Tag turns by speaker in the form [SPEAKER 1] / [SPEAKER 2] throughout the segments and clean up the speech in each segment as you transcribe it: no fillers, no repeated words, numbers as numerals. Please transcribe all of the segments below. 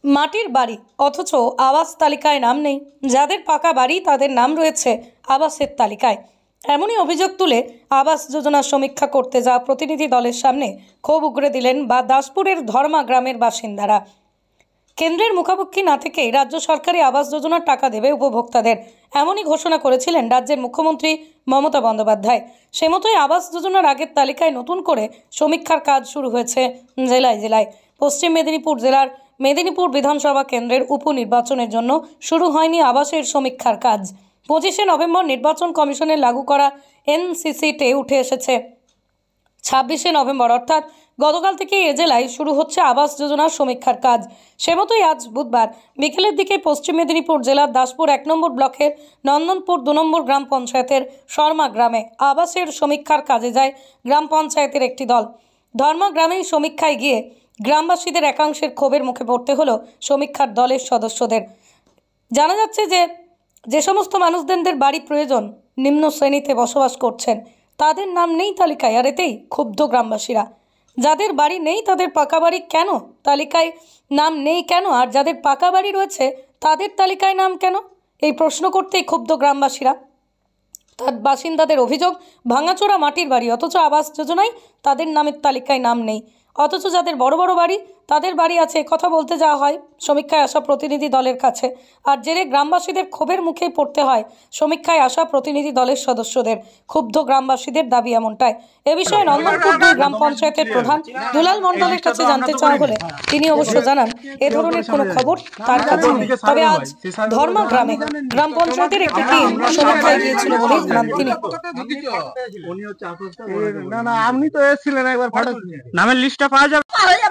[SPEAKER 1] মাটির বাড়ি অথচ আবাস তালিকায় নাম নেই, যাদের পাকা বাড়ি তাদের নাম রয়েছে আবাসের তালিকায়। এমনই অভিযোগ তুলে আবাস যোজনার সমীক্ষা করতে যাওয়া প্রতিনিধি দলের সামনে ক্ষোভ উগরে দিলেন দাসপুরের ধর্মা গ্রামের বাসিন্দারা। কেন্দ্রের মুখাপেক্ষী না থেকেই রাজ্য সরকারি আবাস যোজনার টাকা দেবে উপভোক্তাদের, এমনই ঘোষণা করেছিলেন রাজ্যের মুখ্যমন্ত্রী মমতা বন্দ্যোপাধ্যায়। সে মতোই আবাস যোজনার আগের তালিকায় নতুন করে সমীক্ষার কাজ শুরু হয়েছে জেলায় জেলায়। পশ্চিম মেদিনীপুর জেলার মেদিনীপুর বিধানসভা কেন্দ্রের উপনির্বাচনের জন্য শুরু হয়নি আবাসের সমীক্ষার কাজ। 25শে নভেম্বর নির্বাচন কমিশনের লাগু করা এনসিসিতে উঠে এসেছে। 26শে নভেম্বর অর্থাৎ গতকাল থেকে এ জেলায় শুরু হচ্ছে আবাস যোজনার সমীক্ষার কাজ। সে মতোই আজ বুধবার বিকেলের দিকে পশ্চিম মেদিনীপুর জেলার দাসপুর 1 নম্বর ব্লকের নন্দনপুর 2 নম্বর গ্রাম পঞ্চায়েতের শর্মা গ্রামে আবাসের সমীক্ষার কাজে যায় গ্রাম পঞ্চায়েতের একটি দল। ধর্মা গ্রামেই সমীক্ষায় গিয়ে গ্রামবাসীদের একাংশের ক্ষোভের মুখে পড়তে হলো সমীক্ষার দলের সদস্যদের। জানা যাচ্ছে যে সমস্ত মানুষদের বাড়ি প্রয়োজন, নিম্ন শ্রেণীতে বসবাস করছেন, তাদের নাম নেই তালিকায়। আর এতেই ক্ষুব্ধ গ্রামবাসীরা। যাদের বাড়ি নেই তাদের পাকা বাড়ি কেন তালিকায় নাম নেই কেন, আর যাদের পাকা বাড়ি রয়েছে তাদের তালিকায় নাম কেন, এই প্রশ্ন করতেই ক্ষুব্ধ গ্রামবাসীরা। তার বাসিন্দাদের অভিযোগ, ভাঙাচোরা মাটির বাড়ি অথচ আবাস যোজনায় তাদের নামের তালিকায় নাম নেই। অথচ যাদের বড় বড় বাড়ি তাদের বাড়ি আছে, কথা বলতে যাওয়া হয় সমীক্ষায় আসা প্রতিনিধি দলের কাছে। আর জেরে গ্রামবাসীদের ক্ষোভের মুখেই পড়তে হয় সমীক্ষায় আসা প্রতিনিধি দলের সদস্যদের। ক্ষুব্ধ গ্রামবাসীদের দাবি এমনটাই। এ বিষয়ে নন্দনপুর 2 গ্রাম পঞ্চায়েতের প্রধান দুলাল মণ্ডলের কাছে জানতে চাওয়া হলে তিনি অবশ্য জানান এ ধরনের কোনো খবর তার কাছে নেই। তবে আজ ধর্মা গ্রামে গ্রাম পঞ্চায়েতের একটি টিম সমীক্ষায় গিয়েছিল বলেই জানান তিনি।
[SPEAKER 2] আপনি তো এসেছিলেন একবার, নামের লিস্টটা পাওয়া যাবে?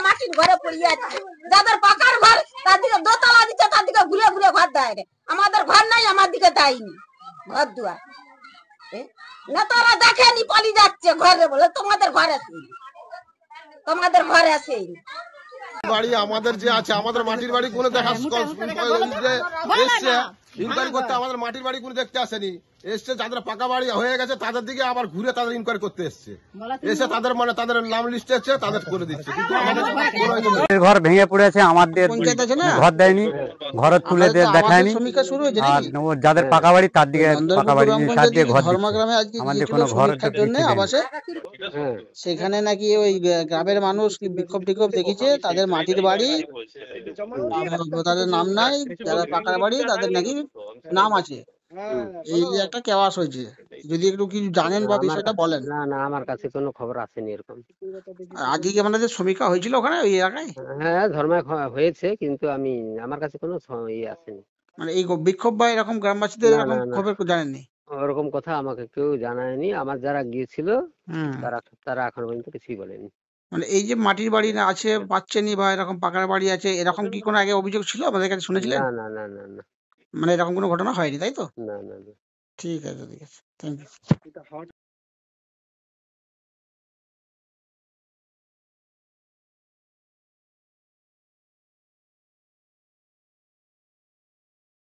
[SPEAKER 3] মাটির ঘরে পড়ে আছে, যাদের পাকার ঘর তার দিকে দোতলা দিচ্ছে, তার দিকে ঘুরে ঘুরে ঘর দেয়। আমাদের ঘর নাই, আমার দিকে দেয়নি ঘর দুয়ার। না তোরা দেখেনি পালিয়ে যাচ্ছে ঘরে, বলে তোমাদের ঘর আছে, তোমাদের ঘর আছে
[SPEAKER 4] বাড়ি আমাদের যে আছে, আমাদের মাটির বাড়ি কোনো দেখা এসছে ইনকোয়ারি করতে, আমাদের মাটির বাড়ি কোনো দেখতে আসেনি। এসছে যাদের পাকা বাড়ি হয়ে গেছে তাদের দিকে আবার ঘুরে তাদের ইনকোয়ারি করতে এসছে, এসে তাদের তাদের নাম লিস্টে এসছে, তাদের করে দিচ্ছে। কিন্তু আমাদের
[SPEAKER 2] ঘর ভেঙে পড়েছে, আমাদের ঘর দেয়নি, ঘর তুলে দেখায়নি। আর যাদের পাকা বাড়ি তার দিকে পাকা বাড়ি দিয়ে ঘর, আমাদের কোনো ঘর
[SPEAKER 5] আবাসে সেখানে নাকি ওই গ্রামের মানুষ বিক্ষোভ টিক্ষোভ দেখেছে, তাদের মাটির বাড়ি তাদের নাম নাই, যারা পাকা বাড়ি তাদের নাকি নাম আছে। এই যে একটা কেওয়াস হয়েছে, যদি একটু কিছু জানেন বা বিষয়টা বলেন।
[SPEAKER 6] না না, আমার কাছে কোনো খবর আসেনি এরকম।
[SPEAKER 5] আগে কি আমাদের সমীক্ষা হয়েছিল ওখানে ওই এলাকায়?
[SPEAKER 6] হ্যাঁ, ধর্মায় হয়েছে, কিন্তু আমার কাছে কোনো ইয়ে আসেনি।
[SPEAKER 5] মানে এই বিক্ষোভ বা এরকম গ্রামবাসীদের এরকম খবর জানেননি?
[SPEAKER 6] ওরকম কথা আমাকে কেউ জানায়নি। আমার যারা গিয়েছিল তারা এখনো পর্যন্ত কিছুই বলেনি।
[SPEAKER 5] মানে এই যে মাটির বাড়ি আছে পাচ্ছেনি বা এরকম পাকার বাড়ি আছে, এরকম কি কোনো আগে অভিযোগ ছিল আমাদের কাছে শুনেছিলেন?
[SPEAKER 6] না না না না না,
[SPEAKER 5] মানে এরকম কোনো ঘটনা হয়নি, তাই তো?
[SPEAKER 6] না না না।
[SPEAKER 5] ঠিক আছে, ঠিক আছে, থ্যাংক ইউ।